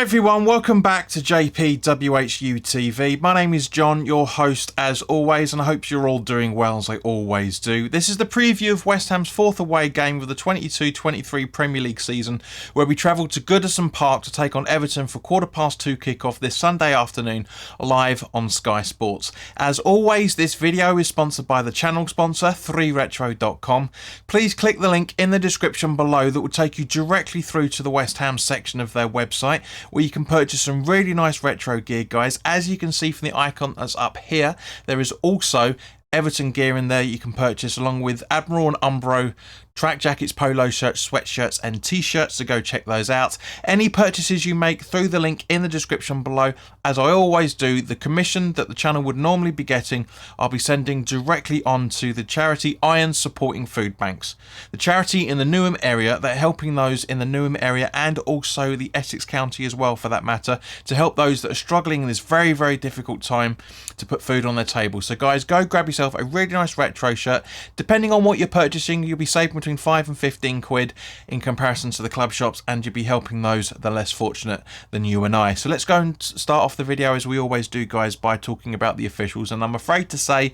everyone, welcome back to WHU TV. My name is John, your host as always, and I hope you're all doing well as I always do. This is the preview of West Ham's fourth away game of the 22-23 Premier League season, where we travel to Goodison Park to take on Everton for 2:15 kickoff this Sunday afternoon, live on Sky Sports. As always, this video is sponsored by the channel sponsor, 3retro.com. Please click the link in the description below that will take you directly through to the West Ham section of their website, where you can purchase some really nice retro gear, guys. As you can see from the icon that's up here, there is also Everton gear in there you can purchase, along with Admiral and Umbro track jackets, polo shirts, sweatshirts and t-shirts, so go check those out. Any purchases you make through the link in the description below, as I always do, the commission that the channel would normally be getting, I'll be sending directly on to the charity Iron Supporting Food Banks. The charity in the Newham area, they're helping those in the Newham area and also the Essex County as well, for that matter, to help those that are struggling in this very, very difficult time to put food on their table. So guys, go grab yourself a really nice retro shirt. Depending on what you're purchasing, you'll be saving between 5 and 15 quid in comparison to the club shops, and you'll be helping those that are less fortunate than you and I. So let's go and start off the video, as we always do, guys, by talking about the officials. And I'm afraid to say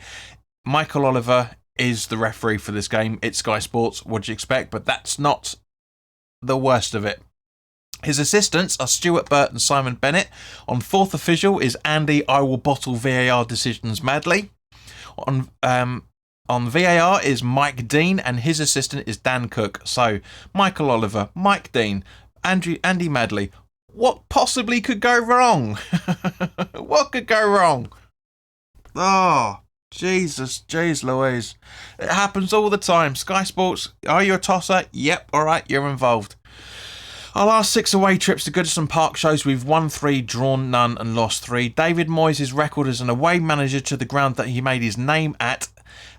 Michael Oliver is the referee for this game. It's Sky Sports, what do you expect? But that's not the worst of it. His assistants are Stuart Burt and Simon Bennett. On fourth official is Andy I will bottle VAR decisions madly. On VAR is Mike Dean, and his assistant is Dan Cook. So Michael Oliver, Mike Dean, Andy Madley. What possibly could go wrong? What could go wrong? Oh, Jesus, jeez Louise. It happens all the time. Sky Sports, are you a tosser? Yep, alright, you're involved. Our last 6 away trips to Goodison Park shows we've won 3, drawn none and lost 3. David Moyes' record as an away manager to the ground that he made his name at,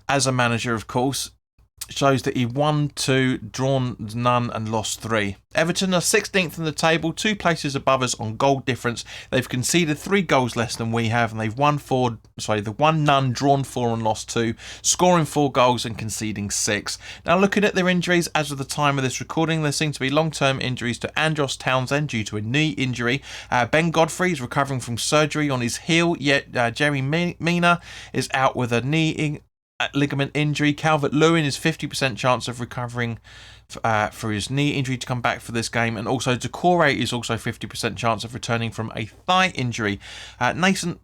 as a manager of course, shows that he won 2, drawn none and lost 3. Everton are 16th in the table, 2 places above us on goal difference. They've conceded 3 goals less than we have, and they've won none, drawn 4 and lost 2, scoring 4 goals and conceding 6. Now looking at their injuries as of the time of this recording, there seem to be long-term injuries to Andros Townsend due to a knee injury. Ben Godfrey is recovering from surgery on his heel, yet Jerry Mina is out with a knee ligament injury. Calvert-Lewin is 50% chance of recovering for his knee injury to come back for this game, and also Decore is also 50% chance of returning from a thigh injury. Nathan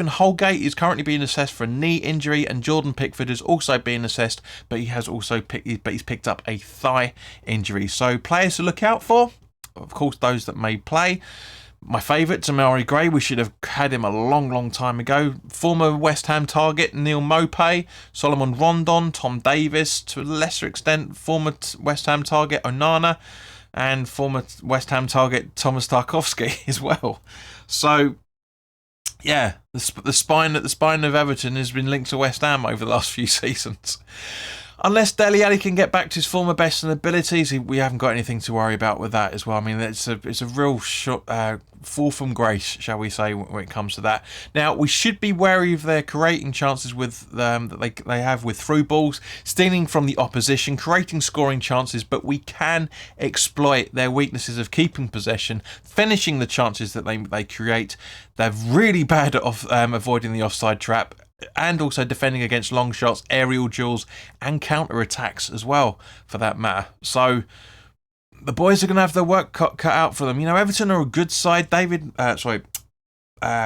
Holgate is currently being assessed for a knee injury, and Jordan Pickford is also being assessed, but he's picked up a thigh injury. So players to look out for, of course, those that may play. My favourite, Tamari Gray, we should have had him a long time ago. Former West Ham target Neil Maupay, Solomon Rondon, Tom Davis, to a lesser extent former West Ham target Onana, and former West Ham target Thomas Tarkowski as well. So yeah, the spine of Everton has been linked to West Ham over the last few seasons. Unless Dele Alli can get back to his former best and abilities, we haven't got anything to worry about with that as well. I mean, it's a real fall from grace, shall we say, when it comes to that. Now, we should be wary of their creating chances with that they have with through balls, stealing from the opposition, creating scoring chances, but we can exploit their weaknesses of keeping possession, finishing the chances that they create. They're really bad at avoiding the offside trap, and also defending against long shots, aerial duels, and counter-attacks as well, for that matter. So the boys are going to have their work cut out for them. You know, Everton are a good side.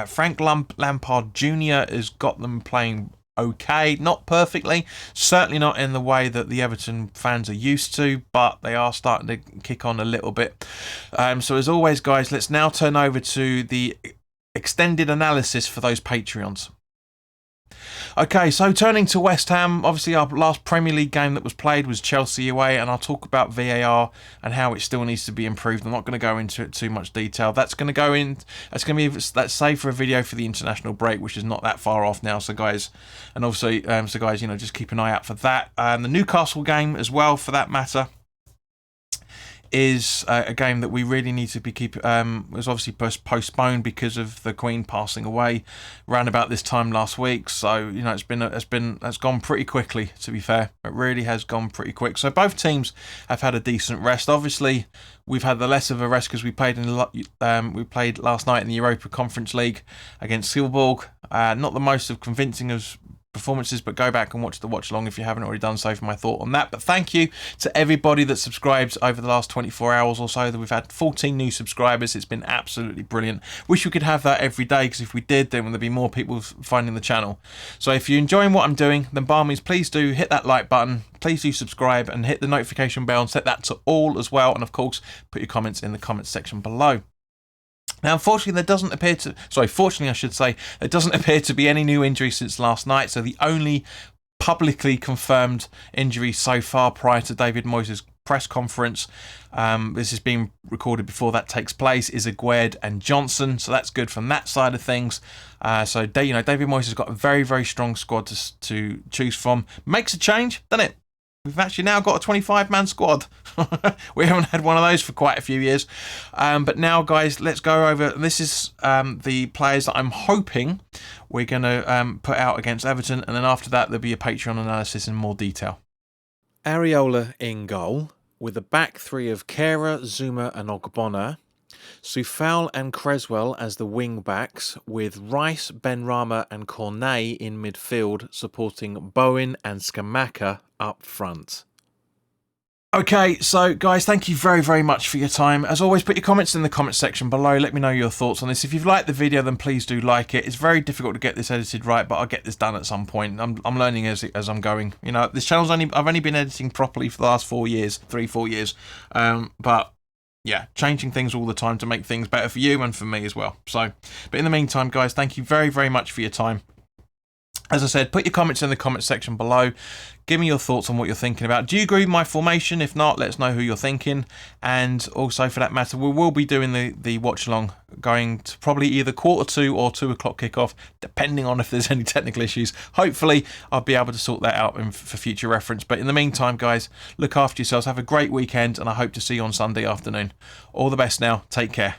Frank Lampard Jr. has got them playing okay, not perfectly, certainly not in the way that the Everton fans are used to, but they are starting to kick on a little bit. So as always, guys, let's now turn over to the extended analysis for those Patreons. Okay, so turning to West Ham, obviously our last Premier League game that was played was Chelsea away, and I'll talk about VAR and how it still needs to be improved. I'm not going to go into it too much detail. That's going to be, let's say, for a video for the international break, which is not that far off now. So guys, and also, you know, just keep an eye out for that. And the Newcastle game as well, for that matter, is a game that we really need to be was obviously postponed because of the Queen passing away around about this time last week. So it's gone pretty quickly. To be fair, it really has gone pretty quick. So both teams have had a decent rest. Obviously, we've had the less of a rest because we played last night in the Europa Conference League against Silkeborg. Not the most of convincing of performances, but go back and watch the watch along if you haven't already done so for my thought on that. But thank you to everybody that subscribed over the last 24 hours or so. That we've had 14 new subscribers. It's been absolutely brilliant. Wish we could have that every day, because if we did, then there'd be more people finding the channel. So if you're enjoying what I'm doing, then by all means, please do hit that like button, please do subscribe and hit the notification bell and set that to all as well, and of course put your comments in the comments section below. Now, unfortunately, fortunately I should say, there doesn't appear to be any new injuries since last night. So the only publicly confirmed injury so far prior to David Moyes' press conference, this is being recorded before that takes place, is Aguerd and Johnson. So that's good from that side of things. So David Moyes has got a very, very strong squad to choose from. Makes a change, doesn't it? We've actually now got a 25-man squad. We haven't had one of those for quite a few years. But now, guys, let's go over. This is the players that I'm hoping we're going to put out against Everton. And then after that, there'll be a Patreon analysis in more detail. Areola in goal, with a back three of Kehrer, Zuma and Ogbonna. Soufal and Creswell as the wing backs, with Rice, Benrahma and Cornet in midfield, supporting Bowen and Scamacca up front. Okay, so guys, thank you very, very much for your time. As always, put your comments in the comments section below. Let me know your thoughts on this. If you've liked the video, then please do like it. It's very difficult to get this edited right, but I'll get this done at some point. I'm learning as I'm going. You know, this channel's I've only been editing properly for the last 4 years, 3-4 years. But yeah, changing things all the time to make things better for you and for me as well. So, but in the meantime, guys, thank you very, very much for your time. As I said, put your comments in the comments section below. Give me your thoughts on what you're thinking about. Do you agree with my formation? If not, let us know who you're thinking. And also, for that matter, we will be doing the watch along, going to probably either 2:15 or 2 o'clock kickoff, depending on if there's any technical issues. Hopefully, I'll be able to sort that out for future reference. But in the meantime, guys, look after yourselves. Have a great weekend, and I hope to see you on Sunday afternoon. All the best now. Take care.